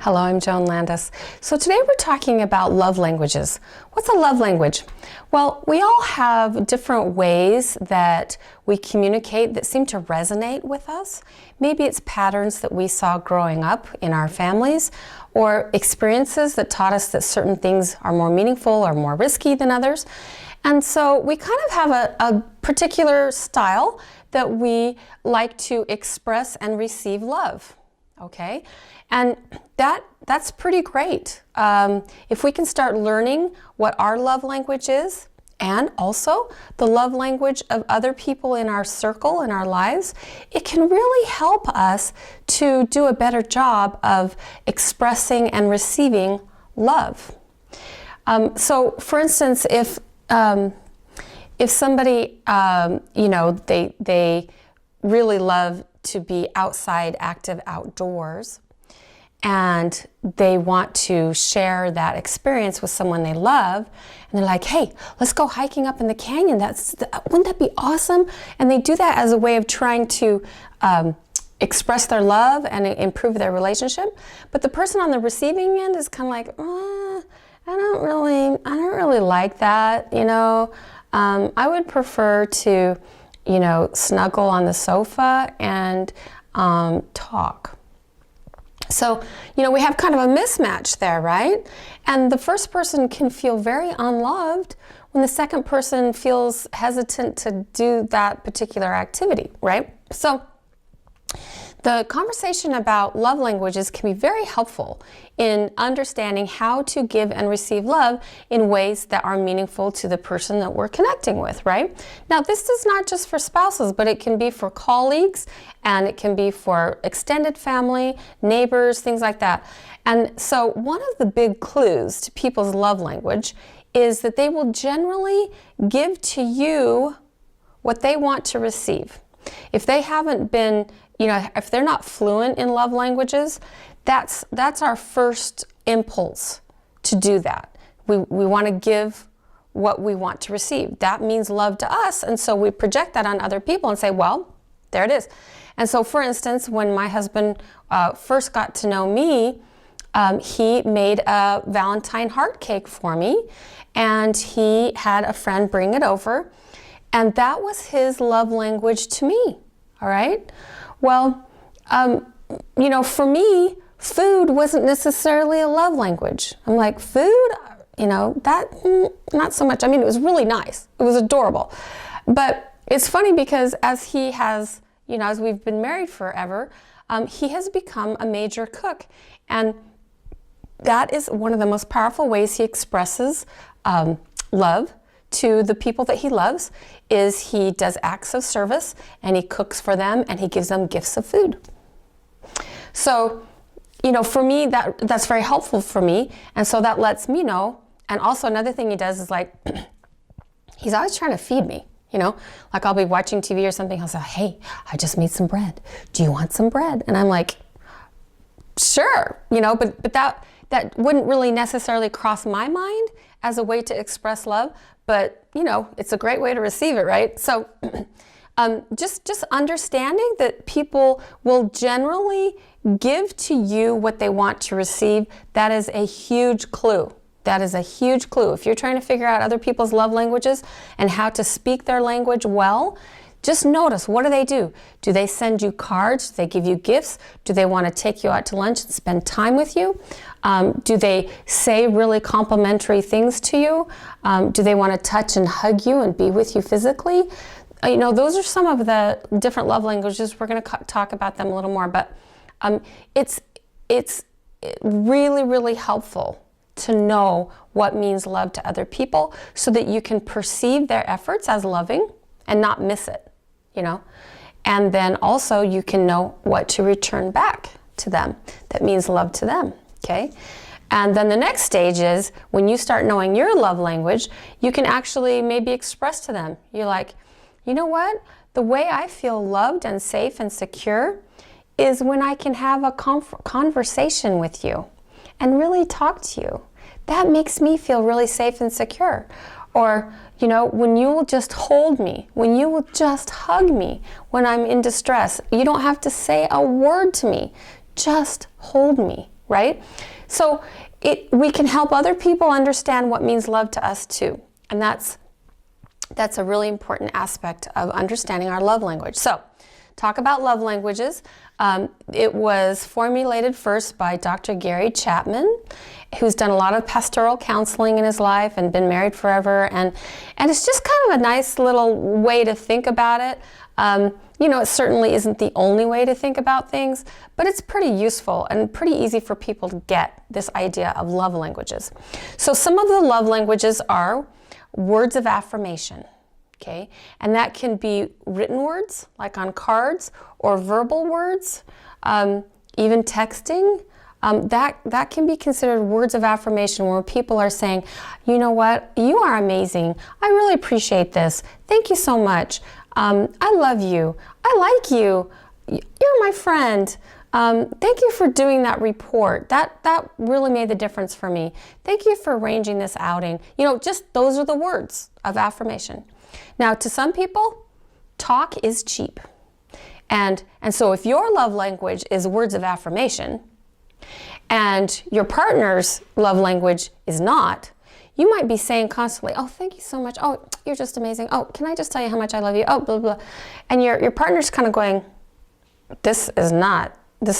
Hello, I'm Joan Landis. So today we're talking about love languages. What's a love language? Well, we all have different ways that we communicate that seem to resonate with us. Maybe it's patterns that we saw growing up in our families, or experiences that taught us that certain things are more meaningful or more risky than others. And so we kind of have a particular style that we like to express and receive love. Okay, and that's pretty great. If we can start learning what our love language is, and also the love language of other people in our circle, in our lives, it can really help us to do a better job of expressing and receiving love. So, for instance, if somebody, they really love to be outside, active outdoors, and they want to share that experience with someone they love, and they're like, hey, let's go hiking up in the canyon. Wouldn't that be awesome? And they do that as a way of trying to express their love and improve their relationship. But the person on the receiving end is kind of like, I don't really like that, I would prefer to snuggle on the sofa and talk. So, we have kind of a mismatch there, right? And the first person can feel very unloved when the second person feels hesitant to do that particular activity, right? So, the conversation about love languages can be very helpful in understanding how to give and receive love in ways that are meaningful to the person that we're connecting with, right? Now, this is not just for spouses, but it can be for colleagues, and it can be for extended family, neighbors, things like that. And so one of the big clues to people's love language is that they will generally give to you what they want to receive. If they haven't been if they're not fluent in love languages, that's our first impulse to do that. We want to give what we want to receive. That means love to us, and so we project that on other people and say, well, there it is. And so, for instance, when my husband first got to know me, he made a Valentine heart cake for me, and he had a friend bring it over, and that was his love language to me, all right? Well, for me, food wasn't necessarily a love language. I'm like, food, not so much. I mean, it was really nice. It was adorable. But it's funny because as he has, as we've been married forever, he has become a major cook. And that is one of the most powerful ways he expresses love to the people that he loves, is he does acts of service, and he cooks for them, and he gives them gifts of food. So, for me, that's very helpful for me, and so that lets me know. And also another thing he does is he's always trying to feed me, like I'll be watching TV or something, he'll say, hey, I just made some bread. Do you want some bread? And I'm like, sure, but that wouldn't really necessarily cross my mind as a way to express love, but it's a great way to receive it, right? So just understanding that people will generally give to you what they want to receive, that is a huge clue. That is a huge clue. If you're trying to figure out other people's love languages and how to speak their language well, just notice, what do? Do they send you cards? Do they give you gifts? Do they want to take you out to lunch and spend time with you? Do they say really complimentary things to you? Do they want to touch and hug you and be with you physically? Those are some of the different love languages. We're going to talk about them a little more, but it's really, really helpful to know what means love to other people so that you can perceive their efforts as loving and not miss it. And then also you can know what to return back to them that means love to them, okay? And then the next stage is when you start knowing your love language, you can actually maybe express to them. You're like, you know what? The way I feel loved and safe and secure is when I can have a conversation with you and really talk to you. That makes me feel really safe and secure. Or, when you will just hold me, when you will just hug me when I'm in distress. You don't have to say a word to me. Just hold me. right? So we can help other people understand what means love to us too. And that's a really important aspect of understanding our love language. So, talk about love languages. It was formulated first by Dr. Gary Chapman, who's done a lot of pastoral counseling in his life and been married forever. And it's just kind of a nice little way to think about it. It certainly isn't the only way to think about things, but it's pretty useful and pretty easy for people to get this idea of love languages. So some of the love languages are words of affirmation, okay? And that can be written words, like on cards, or verbal words, even texting. That can be considered words of affirmation where people are saying, you know what, you are amazing. I really appreciate this. Thank you so much. I love you. I like you. You're my friend. Thank you for doing that report. That really made the difference for me. Thank you for arranging this outing. Just those are the words of affirmation. Now, to some people, talk is cheap. And so if your love language is words of affirmation and your partner's love language is not, you might be saying constantly, oh, thank you so much. Oh, you're just amazing. Oh, can I just tell you how much I love you? Oh, blah, blah. And your partner's kind of going, this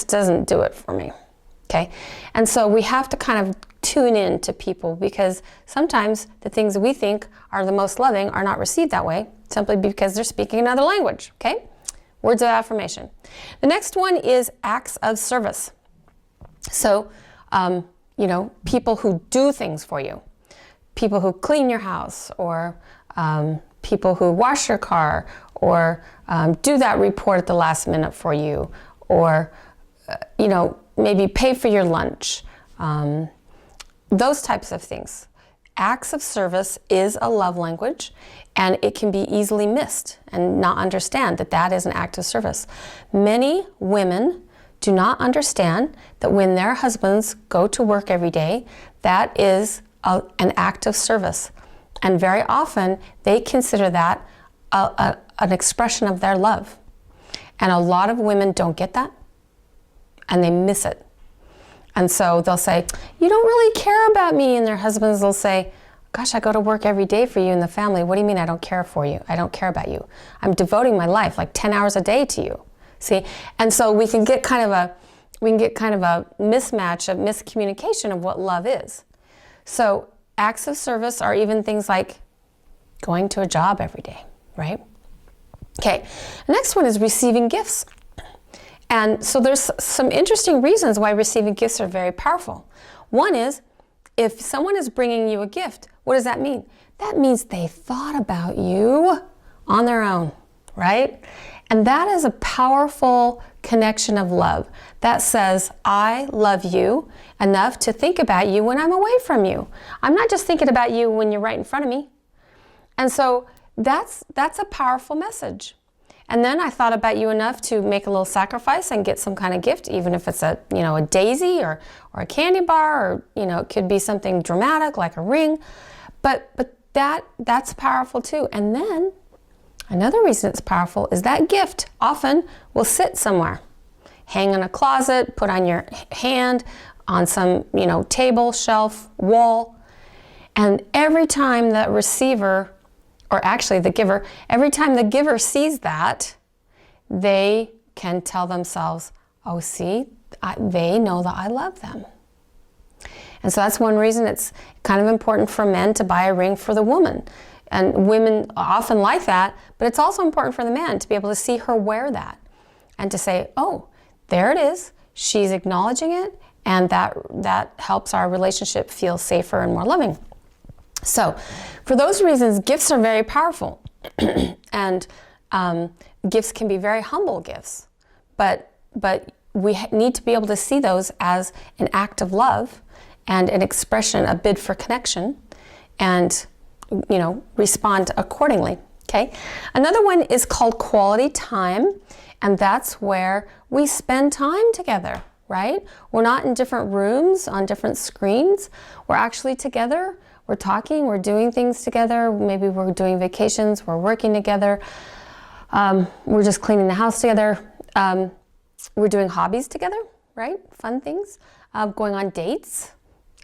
doesn't do it for me, okay? And so we have to kind of tune in to people, because sometimes the things we think are the most loving are not received that way, simply because they're speaking another language, okay? Words of affirmation. The next one is acts of service. So, people who do things for you. People who clean your house, or people who wash your car, or do that report at the last minute for you, or maybe pay for your lunch. Those types of things. Acts of service is a love language, and it can be easily missed and not understand that is an act of service. Many women do not understand that when their husbands go to work every day, that is an act of service. And very often they consider that an expression of their love. And a lot of women don't get that, and they miss it. And so they'll say, you don't really care about me. And their husbands will say, gosh, I go to work every day for you and the family. What do you mean I don't care for you? I don't care about you. I'm devoting my life like 10 hours a day to you. See? And so we can get kind of a mismatch, of miscommunication of what love is. So acts of service are even things like going to a job every day, right? Okay, the next one is receiving gifts. And so there's some interesting reasons why receiving gifts are very powerful. One is, if someone is bringing you a gift, what does that mean? That means they thought about you on their own, right? And that is a powerful connection of love that says, I love you enough to think about you when I'm away from you. I'm not just thinking about you when you're right in front of me. And so that's a powerful message. And then I thought about you enough to make a little sacrifice and get some kind of gift, even if it's a daisy or a candy bar, or it could be something dramatic like a ring. But that's powerful too. And then another reason it's powerful is that gift often will sit somewhere, hang in a closet, put on your hand, on some table, shelf, wall. And every time that receiver, or actually the giver, every time the giver sees that, they can tell themselves, oh, see, they know that I love them. And so that's one reason it's kind of important for men to buy a ring for the woman. And women often like that, but it's also important for the man to be able to see her wear that and to say, oh, there it is. She's acknowledging it, and that helps our relationship feel safer and more loving. So for those reasons, gifts are very powerful. And gifts can be very humble gifts, but we need to be able to see those as an act of love and an expression, a bid for connection, and respond accordingly. Okay. Another one is called quality time, and that's where we spend time together, right? We're not in different rooms on different screens. We're actually together. We're talking, we're doing things together. Maybe we're doing vacations, we're working together. We're just cleaning the house together. We're doing hobbies together, right? Fun things. going on dates,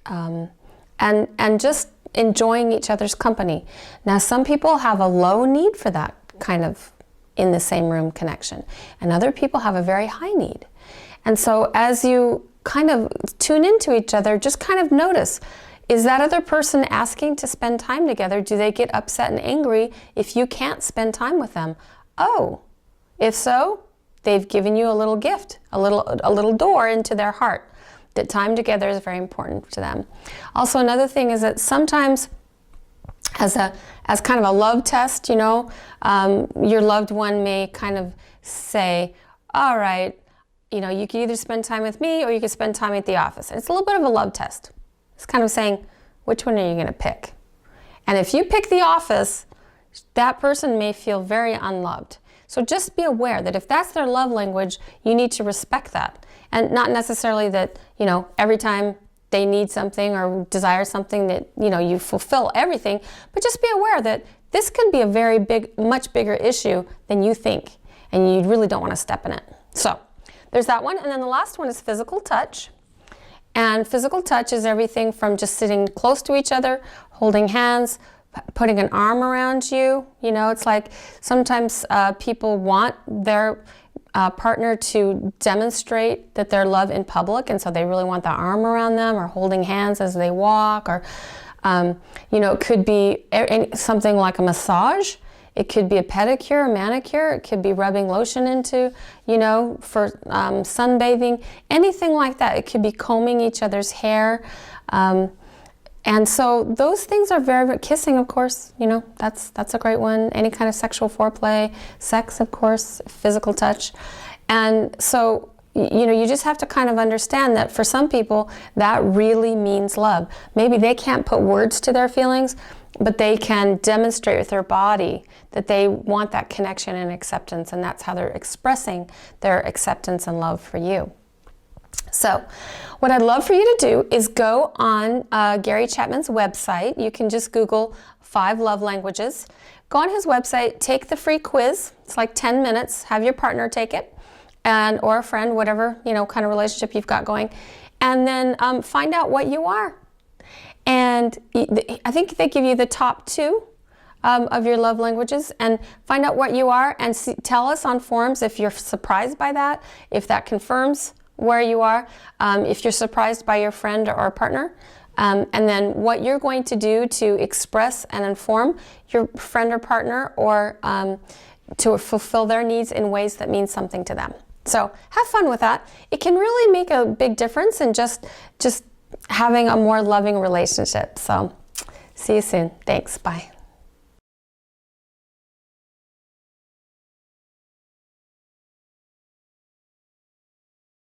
and just enjoying each other's company. Now, some people have a low need for that kind of in the same room connection, and other people have a very high need. And so as you kind of tune into each other, just kind of notice, is that other person asking to spend time together? Do they get upset and angry if you can't spend time with them? Oh, if so, they've given you a little gift, a little door into their heart, that time together is very important to them. Also, another thing is that sometimes as kind of a love test, you know, your loved one may kind of say, all right, you know, you can either spend time with me or you can spend time at the office. And it's a little bit of a love test. It's kind of saying, which one are you going to pick? And if you pick the office, that person may feel very unloved. So just be aware that if that's their love language, you need to respect that. And not necessarily that, you know, every time they need something or desire something that, you know, you fulfill everything, but just be aware that this can be a very big, much bigger issue than you think, and you really don't want to step in it. So there's that one. And then the last one is physical touch. And physical touch is everything from just sitting close to each other, holding hands, putting an arm around you. You know, it's like sometimes people want their partner to demonstrate that their love in public, and so they really want the arm around them, or holding hands as they walk, or you know, it could be something like a massage. It could be a pedicure, a manicure. It could be rubbing lotion into, you know, for sunbathing, anything like that. It could be combing each other's hair. And so those things are very, kissing, of course, you know, that's a great one. Any kind of sexual foreplay, sex, of course, physical touch. And so, you know, you just have to kind of understand that for some people, that really means love. Maybe they can't put words to their feelings, but they can demonstrate with their body that they want that connection and acceptance, and that's how they're expressing their acceptance and love for you. So what I'd love for you to do is go on Gary Chapman's website. You can just Google 5 love languages. Go on his website, take the free quiz. It's like 10 minutes. Have your partner take it, or a friend, whatever, you know, kind of relationship you've got going, and then find out what you are. And I think they give you the top 2 of your love languages, and find out what you are, and tell us on forums if you're surprised by that, if that confirms where you are, if you're surprised by your friend or partner, and then what you're going to do to express and inform your friend or partner, or to fulfill their needs in ways that mean something to them. So have fun with that. It can really make a big difference in just having a more loving relationship. So see you soon. Thanks. Bye.